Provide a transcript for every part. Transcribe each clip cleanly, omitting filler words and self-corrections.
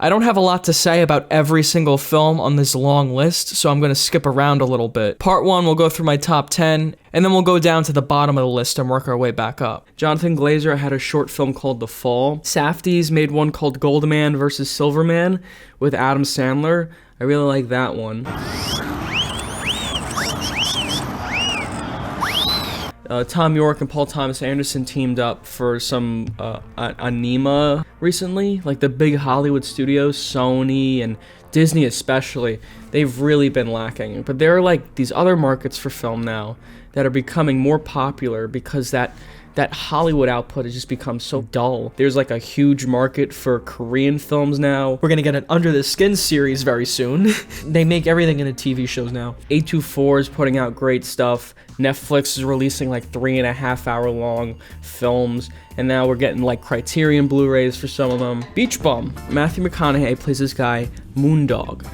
I don't have a lot to say about every single film on this long list, so I'm going to skip around a little bit. Part 1, we'll go through my top 10, and then we'll go down to the bottom of the list and work our way back up. Jonathan Glazer had a short film called The Fall. Safdie's made one called Goldman vs. Silverman with Adam Sandler. I really like that one. Tom York and Paul Thomas Anderson teamed up for some anima recently. Like the big Hollywood studios, Sony and Disney especially, they've really been lacking. But there are like these other markets for film now that are becoming more popular because that Hollywood output has just become so dull. There's like a huge market for Korean films now. We're gonna get an Under the Skin series very soon. They make everything into TV shows now. 824 is putting out great stuff. Netflix is releasing like 3.5 hour long films. And now we're getting like Criterion Blu-rays for some of them. Beach Bum. Matthew McConaughey plays this guy, Moondog.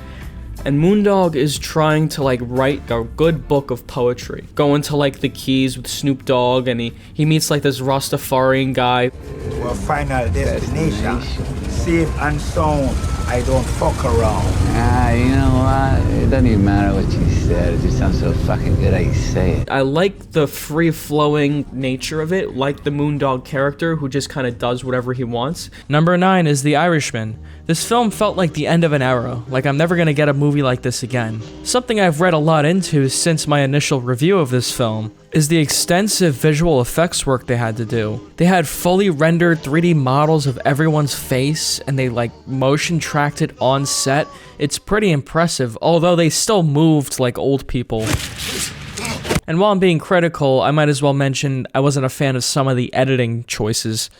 And Moondog is trying to like write a good book of poetry. Going to like the Keys with Snoop Dogg, and he meets like this Rastafarian guy. To our final destination, safe and sound. I don't fuck around. You know what? It doesn't even matter what you said. It just sounds so fucking good how you say it. I like the free-flowing nature of it, like the Moondog character who just kind of does whatever he wants. Number 9 is The Irishman. This film felt like the end of an era, like I'm never gonna get a movie like this again. Something I've read a lot into since my initial review of this film is the extensive visual effects work they had to do. They had fully rendered 3D models of everyone's face, and they like motion tracked it on set. It's pretty impressive, although they still moved like old people. And while I'm being critical, I might as well mention I wasn't a fan of some of the editing choices.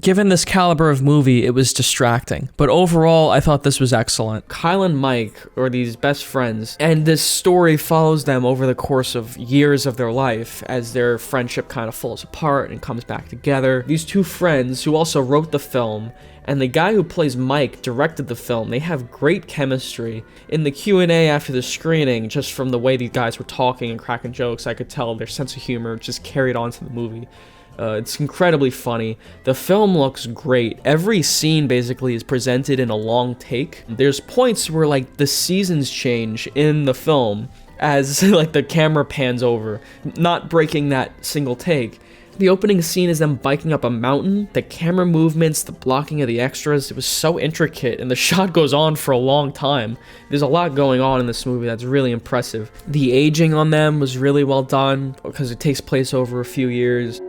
Given this caliber of movie, it was distracting, but overall, I thought this was excellent. Kyle and Mike are these best friends, and this story follows them over the course of years of their life as their friendship kind of falls apart and comes back together. These two friends, who also wrote the film, and the guy who plays Mike directed the film, they have great chemistry. In the Q&A after the screening, just from the way these guys were talking and cracking jokes, I could tell their sense of humor just carried on to the movie. It's incredibly funny. The film looks great. Every scene basically is presented in a long take. There's points where like the seasons change in the film as like the camera pans over, not breaking that single take. The opening scene is them biking up a mountain. The camera movements, the blocking of the extras, it was so intricate, and the shot goes on for a long time. There's a lot going on in this movie that's really impressive. The aging on them was really well done because it takes place over a few years.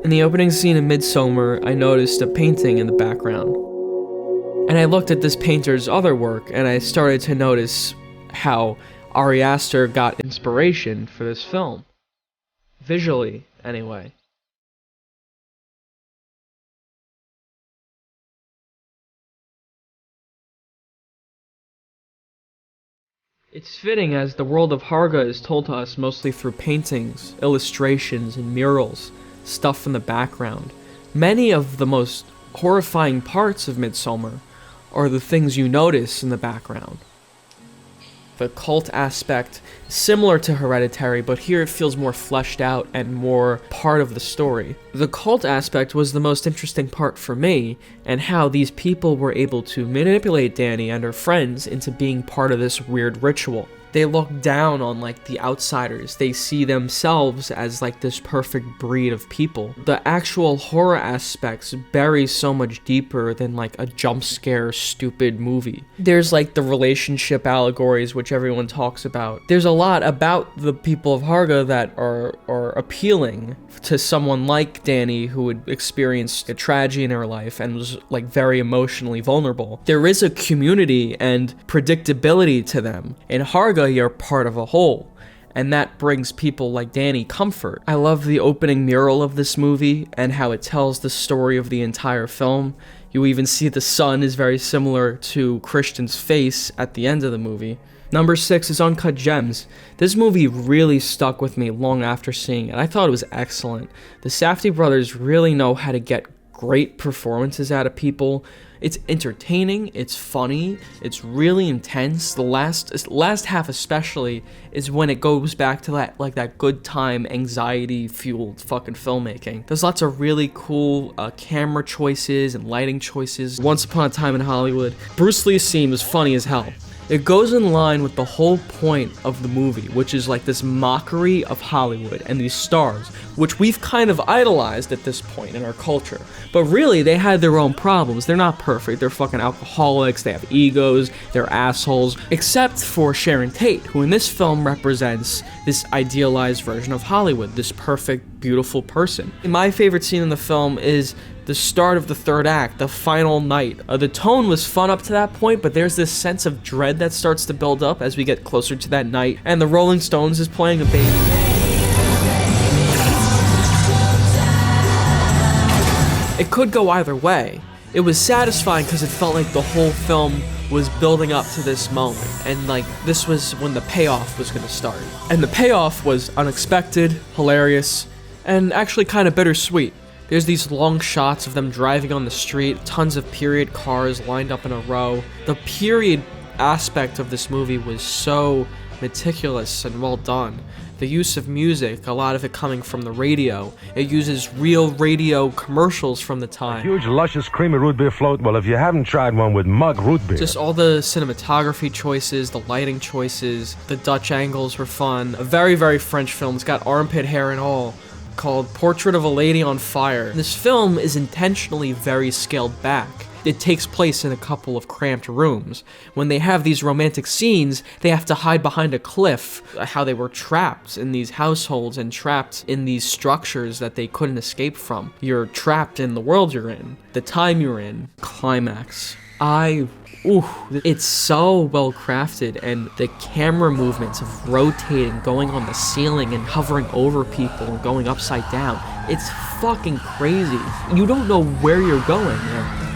In the opening scene of Midsommar, I noticed a painting in the background. And I looked at this painter's other work, and I started to notice how Ari Aster got inspiration for this film. Visually, anyway. It's fitting as the world of Harga is told to us mostly through paintings, illustrations, and murals. Stuff in the background. Many of the most horrifying parts of Midsommar are the things you notice in the background. The cult aspect, similar to Hereditary, but here it feels more fleshed out and more part of the story. The cult aspect was the most interesting part for me, and how these people were able to manipulate Dani and her friends into being part of this weird ritual. They look down on like the outsiders. They see themselves as like this perfect breed of people. The actual horror aspects bury so much deeper than like a jump scare stupid movie. There's like the relationship allegories which everyone talks about. There's a lot about the people of Harga that are appealing to someone like Dani, who had experienced a tragedy in her life and was like very emotionally vulnerable. There is a community and predictability to them. In Harga, you're part of a whole, and that brings people like Dani comfort. I love the opening mural of this movie and how it tells the story of the entire film. You even see the sun is very similar to Christian's face at the end of the movie. Number 6 is Uncut Gems. This movie really stuck with me long after seeing it. I thought it was excellent. The Safdie brothers really know how to get great performances out of people. It's entertaining, it's funny, it's really intense. The last half especially is when it goes back to that good time, anxiety-fueled fucking filmmaking. There's lots of really cool camera choices and lighting choices. Once Upon a Time in Hollywood, Bruce Lee's scene was funny as hell. It goes in line with the whole point of the movie, which is like this mockery of Hollywood and these stars, which we've kind of idolized at this point in our culture. But really, they had their own problems. They're not perfect. They're fucking alcoholics. They have egos. They're assholes. Except for Sharon Tate, who in this film represents this idealized version of Hollywood, this perfect, beautiful person. My favorite scene in the film is the start of the third act, the final night. The tone was fun up to that point, but there's this sense of dread that starts to build up as we get closer to that night, and the Rolling Stones is playing a bass. It could go either way. It was satisfying because it felt like the whole film was building up to this moment, and like this was when the payoff was gonna start. And the payoff was unexpected, hilarious, and actually kind of bittersweet. There's these long shots of them driving on the street, tons of period cars lined up in a row. The period aspect of this movie was so meticulous and well done. The use of music, a lot of it coming from the radio. It uses real radio commercials from the time. Huge, luscious, creamy root beer float. Well, if you haven't tried one with mug root beer. Just all the cinematography choices, the lighting choices, the Dutch angles were fun. A very, very French film. It's got armpit hair and all, called Portrait of a Lady on Fire. This film is intentionally very scaled back. It takes place in a couple of cramped rooms. When they have these romantic scenes, they have to hide behind a cliff. How they were trapped in these households and trapped in these structures that they couldn't escape from. You're trapped in the world you're in, the time you're in. Climax. It's so well crafted, and the camera movements of rotating, going on the ceiling and hovering over people and going upside down. It's fucking crazy. You don't know where you're going.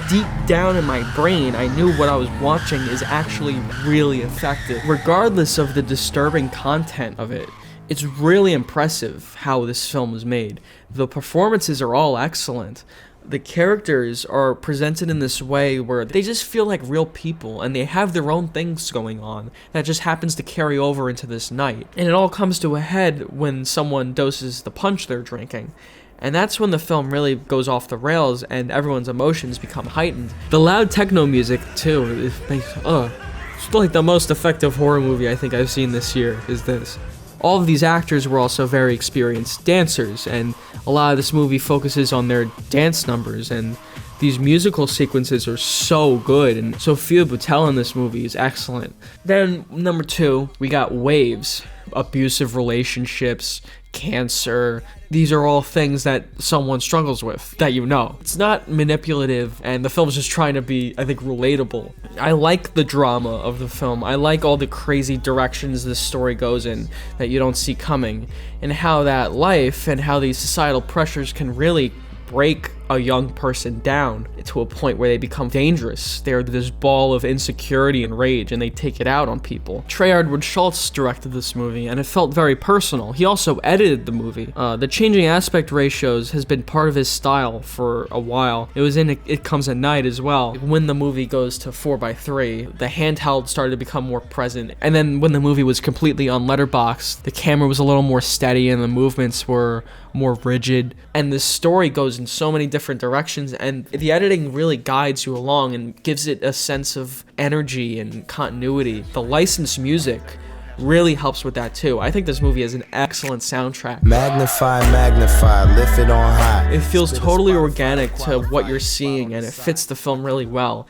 Deep down in my brain, I knew what I was watching is actually really effective. Regardless of the disturbing content of it, it's really impressive how this film was made. The performances are all excellent. The characters are presented in this way where they just feel like real people, and they have their own things going on that just happens to carry over into this night. And it all comes to a head when someone doses the punch they're drinking. And that's when the film really goes off the rails and everyone's emotions become heightened. The loud techno music, too, it's like the most effective horror movie I think I've seen this year, is this. All of these actors were also very experienced dancers, and a lot of this movie focuses on their dance numbers, and these musical sequences are so good, and Sophia Boutelle in this movie is excellent. Then, number 2, we got waves. Abusive relationships, cancer. These are all things that someone struggles with, that you know. It's not manipulative, and the film's just trying to be, I think, relatable. I like the drama of the film. I like all the crazy directions this story goes in that you don't see coming, and how that life and how these societal pressures can really break a young person down to a point where they become dangerous. They're this ball of insecurity and rage, and they take it out on people. Trey Edward Schultz directed this movie, and it felt very personal. He also edited the movie. The changing aspect ratios has been part of his style for a while. It was in It Comes at Night as well. When the movie goes to 4:3, the handheld started to become more present. And then when the movie was completely on letterbox, the camera was a little more steady and the movements were more rigid. And the story goes in so many different directions, and the editing really guides you along and gives it a sense of energy and continuity. The licensed music really helps with that too. I think this movie has an excellent soundtrack. Magnify, magnify, lift it on high. It feels totally organic to what you're seeing, and it fits the film really well.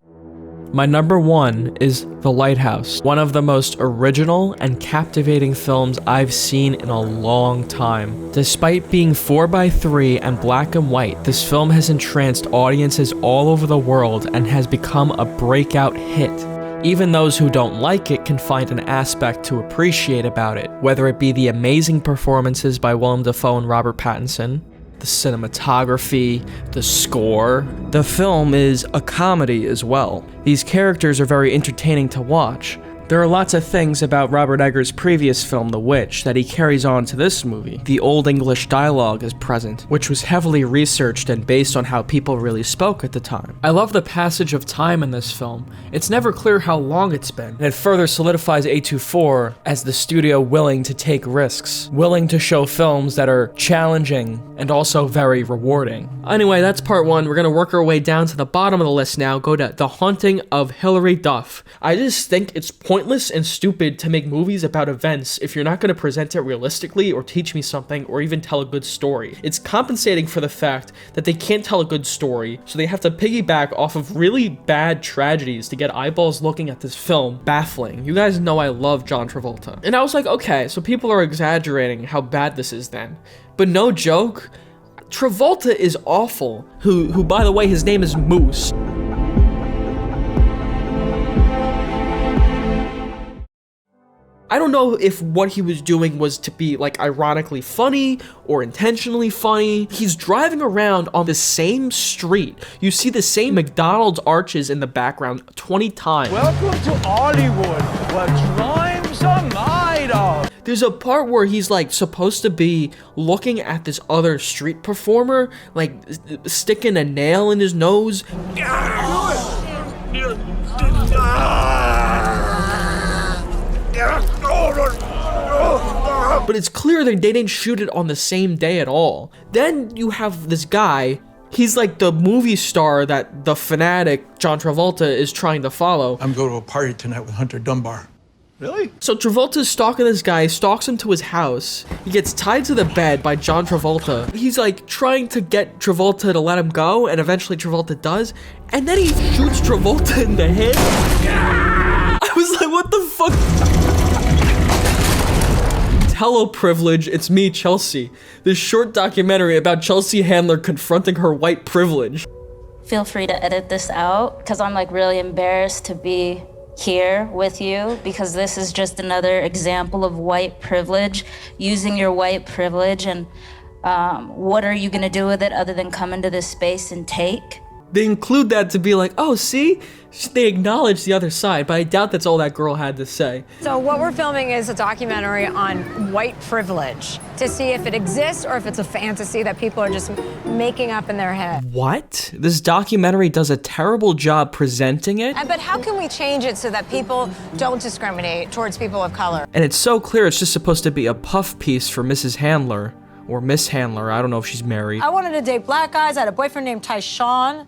My number 1 is The Lighthouse, one of the most original and captivating films I've seen in a long time. Despite being 4:3 and black and white, this film has entranced audiences all over the world and has become a breakout hit. Even those who don't like it can find an aspect to appreciate about it, whether it be the amazing performances by Willem Dafoe and Robert Pattinson, the cinematography, the score. The film is a comedy as well. These characters are very entertaining to watch. There are lots of things about Robert Eggers' previous film, The Witch, that he carries on to this movie. The Old English dialogue is present, which was heavily researched and based on how people really spoke at the time. I love the passage of time in this film. It's never clear how long it's been, and it further solidifies A24 as the studio willing to take risks, willing to show films that are challenging and also very rewarding. Anyway, that's part one. We're gonna work our way down to the bottom of the list now, go to The Haunting of Hilary Duff. I just think it's pointless and stupid to make movies about events if you're not gonna present it realistically or teach me something or even tell a good story. It's compensating for the fact that they can't tell a good story, so they have to piggyback off of really bad tragedies to get eyeballs looking at this film. Baffling. You guys know I love John Travolta. And I was like, okay, so people are exaggerating how bad this is then. But no joke, Travolta is awful. Who by the way, his name is Moose. I don't know if what he was doing was to be like ironically funny or intentionally funny. He's driving around on the same street. You see the same McDonald's arches in the background 20 times. Welcome to Hollywood, where crimes are made of. There's a part where he's like supposed to be looking at this other street performer, like sticking a nail in his nose. But it's clear that they didn't shoot it on the same day at all. Then you have this guy, he's like the movie star that the Fanatic, John Travolta, is trying to follow. I'm going to a party tonight with Hunter Dunbar. Really? So Travolta's stalking this guy, stalks him to his house. He gets tied to the bed by John Travolta. He's like trying to get Travolta to let him go, and eventually Travolta does. And then he shoots Travolta in the head. I was like, what the fuck? Hello, privilege. It's me, Chelsea. This short documentary about Chelsea Handler confronting her white privilege. Feel free to edit this out, because I'm like really embarrassed to be here with you, because this is just another example of white privilege, using your white privilege, and what are you gonna do with it other than come into this space and take? They include that to be like, oh, see? They acknowledge the other side, but I doubt that's all that girl had to say. So what we're filming is a documentary on white privilege to see if it exists or if it's a fantasy that people are just making up in their head. What? This documentary does a terrible job presenting it? But how can we change it so that people don't discriminate towards people of color? And it's so clear it's just supposed to be a puff piece for Mrs. Handler, or Miss Handler, I don't know if she's married. I wanted to date black guys. I had a boyfriend named Tyshawn.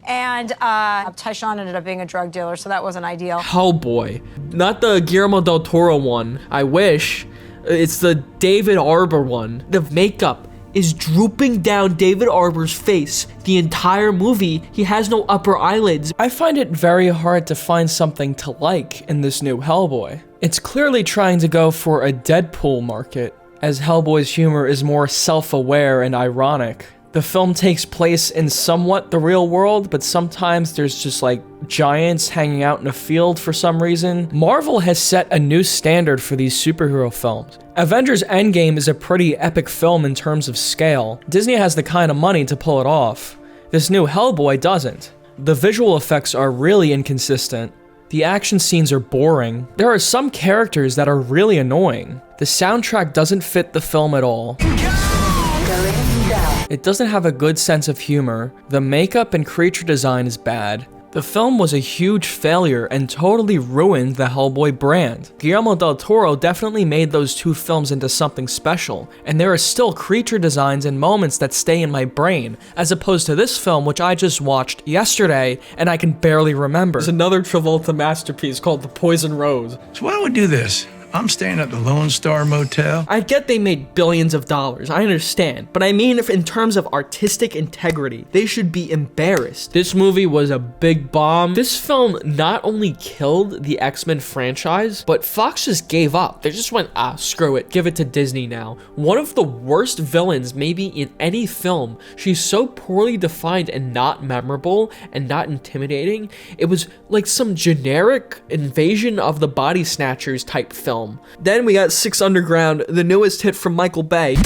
And Tyshawn ended up being a drug dealer, so that wasn't ideal. Hellboy. Not the Guillermo del Toro one. I wish. It's the David Arbor one. The makeup is drooping down David Arbor's face the entire movie. He has no upper eyelids. I find it very hard to find something to like in this new Hellboy. It's clearly trying to go for a Deadpool market, as Hellboy's humor is more self-aware and ironic. The film takes place in somewhat the real world, but sometimes there's just like giants hanging out in a field for some reason. Marvel has set a new standard for these superhero films. Avengers Endgame is a pretty epic film in terms of scale. Disney has the kind of money to pull it off. This new Hellboy doesn't. The visual effects are really inconsistent. The action scenes are boring. There are some characters that are really annoying. The soundtrack doesn't fit the film at all. It doesn't have a good sense of humor. The makeup and creature design is bad. The film was a huge failure and totally ruined the Hellboy brand. Guillermo del Toro definitely made those two films into something special, and there are still creature designs and moments that stay in my brain, as opposed to this film which I just watched yesterday and I can barely remember. There's another Travolta masterpiece called The Poison Rose. So why don't we do this? I'm staying at the Lone Star Motel. I get they made billions of dollars, I understand, but I mean if in terms of artistic integrity, they should be embarrassed. This movie was a big bomb. This film not only killed the X-Men franchise, but Fox just gave up. They just went, screw it, give it to Disney now. One of the worst villains maybe in any film. She's so poorly defined and not memorable and not intimidating. It was like some generic Invasion of the Body Snatchers type film. Then we got Six Underground, the newest hit from Michael Bay. 2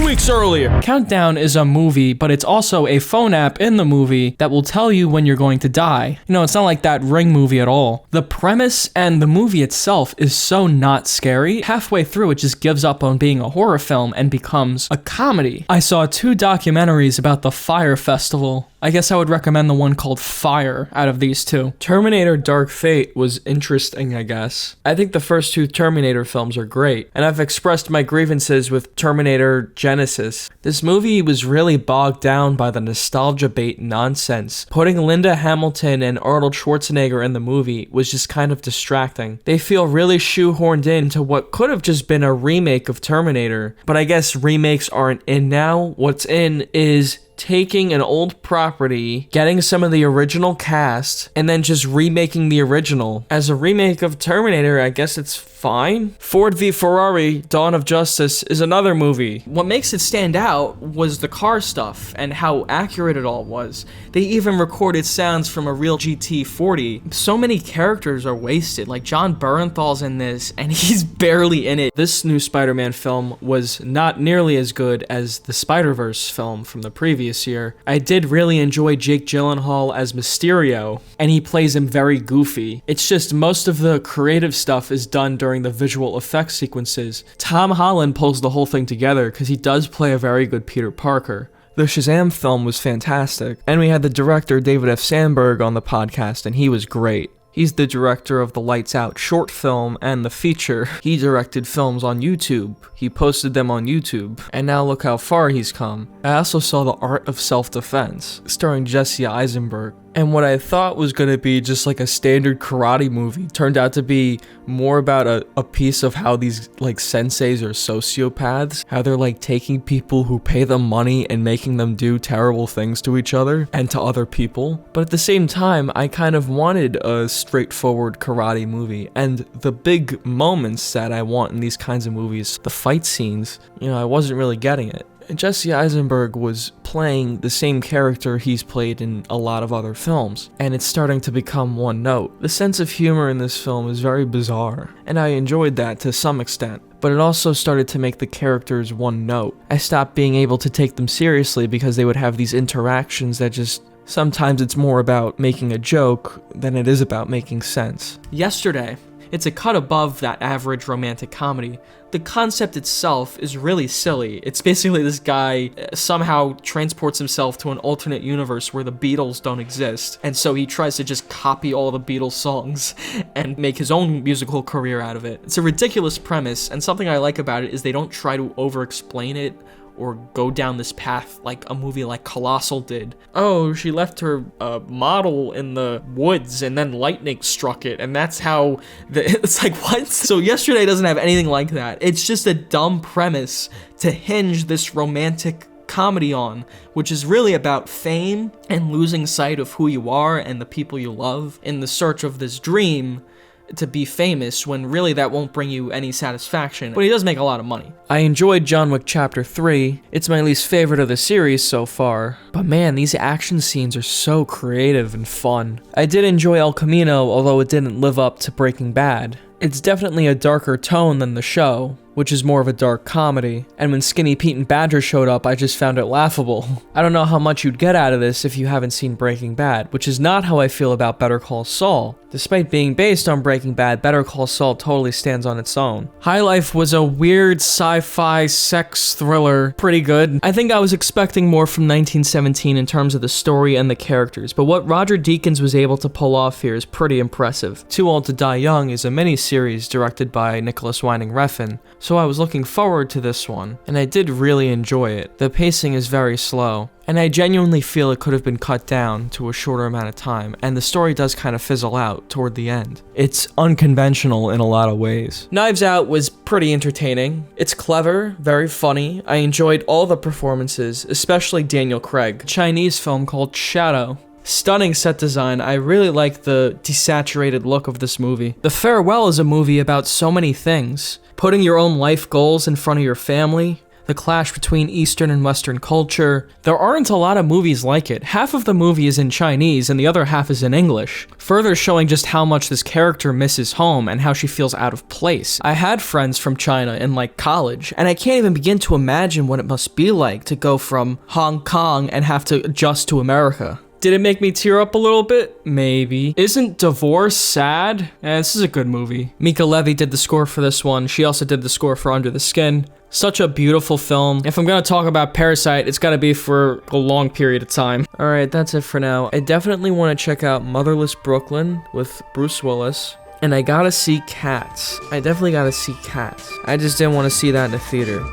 weeks earlier. Countdown is a movie, but it's also a phone app in the movie that will tell you when you're going to die. You know, it's not like that Ring movie at all. The premise and the movie itself is so not scary. Halfway through, it just gives up on being a horror film and becomes a comedy. I saw 2 documentaries about the Fyre Festival. I guess I would recommend the one called Fyre out of these 2. Terminator Dark Fate was interesting, I guess. I think the first 2 Terminator films are great, and I've expressed my grievances with Terminator Genesis. This movie was really bogged down by the nostalgia bait nonsense. Putting Linda Hamilton and Arnold Schwarzenegger in the movie was just kind of distracting. They feel really shoehorned into what could have just been a remake of Terminator, but I guess remakes aren't in now. What's in is taking an old property, getting some of the original cast, and then just remaking the original. As a remake of Terminator, I guess it's fine. Ford v Ferrari, Dawn of Justice is another movie. What makes it stand out was the car stuff and how accurate it all was. They even recorded sounds from a real GT40. So many characters are wasted, like John Bernthal's in this, and he's barely in it. This new Spider-Man film was not nearly as good as the Spider-Verse film from the previous year. I did really enjoy Jake Gyllenhaal as Mysterio, and he plays him very goofy. It's just most of the creative stuff is done during the visual effects sequences. Tom Holland pulls the whole thing together because he does play a very good Peter Parker. The Shazam film was fantastic, and we had the director David F. Sandberg on the podcast, and he was great. He's the director of the Lights Out short film and the feature. He directed films on YouTube. He posted them on YouTube. And now look how far he's come. I also saw The Art of Self-Defense, starring Jesse Eisenberg. And what I thought was going to be just like a standard karate movie turned out to be more about a piece of how these like senseis are sociopaths, how they're like taking people who pay them money and making them do terrible things to each other and to other people. But at the same time, I kind of wanted a straightforward karate movie, and the big moments that I want in these kinds of movies, the fight scenes, I wasn't really getting it. Jesse Eisenberg was playing the same character he's played in a lot of other films, and it's starting to become one note. The sense of humor in this film is very bizarre, and I enjoyed that to some extent, but it also started to make the characters one note. I stopped being able to take them seriously because they would have these interactions that just... sometimes it's more about making a joke than it is about making sense. Yesterday, it's a cut above that average romantic comedy. The concept itself is really silly. It's basically this guy somehow transports himself to an alternate universe where the Beatles don't exist, and so he tries to just copy all the Beatles songs and make his own musical career out of it. It's a ridiculous premise, and something I like about it is they don't try to over-explain it or go down this path like a movie like Colossal did. Oh, she left her model in the woods and then lightning struck it, and that's how it's like, what? So Yesterday doesn't have anything like that. It's just a dumb premise to hinge this romantic comedy on, which is really about fame and losing sight of who you are and the people you love in the search of this dream to be famous, when really that won't bring you any satisfaction, but he does make a lot of money. I enjoyed John Wick Chapter 3. It's my least favorite of the series so far, but man, these action scenes are so creative and fun. I did enjoy El Camino, although it didn't live up to Breaking Bad. It's definitely a darker tone than the show, which is more of a dark comedy, and when Skinny Pete and Badger showed up, I just found it laughable. I don't know how much you'd get out of this if you haven't seen Breaking Bad, which is not how I feel about Better Call Saul. Despite being based on Breaking Bad, Better Call Saul totally stands on its own. High Life was a weird sci-fi sex thriller, pretty good. I think I was expecting more from 1917 in terms of the story and the characters, but what Roger Deakins was able to pull off here is pretty impressive. Too Old to Die Young is a miniseries directed by Nicholas Winding Refn, so I was looking forward to this one, and I did really enjoy it. The pacing is very slow, and I genuinely feel it could have been cut down to a shorter amount of time, and the story does kind of fizzle out toward the end. It's unconventional in a lot of ways. Knives Out was pretty entertaining. It's clever, very funny. I enjoyed all the performances, especially Daniel Craig. Chinese film called Shadow. Stunning set design. I really like the desaturated look of this movie. The Farewell is a movie about so many things. Putting your own life goals in front of your family, the clash between Eastern and Western culture. There aren't a lot of movies like it. Half of the movie is in Chinese and the other half is in English, further showing just how much this character misses home and how she feels out of place. I had friends from China in like college, and I can't even begin to imagine what it must be like to go from Hong Kong and have to adjust to America. Did it make me tear up a little bit? Maybe. Isn't divorce sad? This is a good movie. Mika Levy did the score for this one. She also did the score for Under the Skin. Such a beautiful film. If I'm gonna talk about Parasite, it's gotta be for a long period of time. Alright, that's it for now. I definitely want to check out Motherless Brooklyn with Bruce Willis. And I gotta see Cats. I definitely gotta see Cats. I just didn't want to see that in the theater.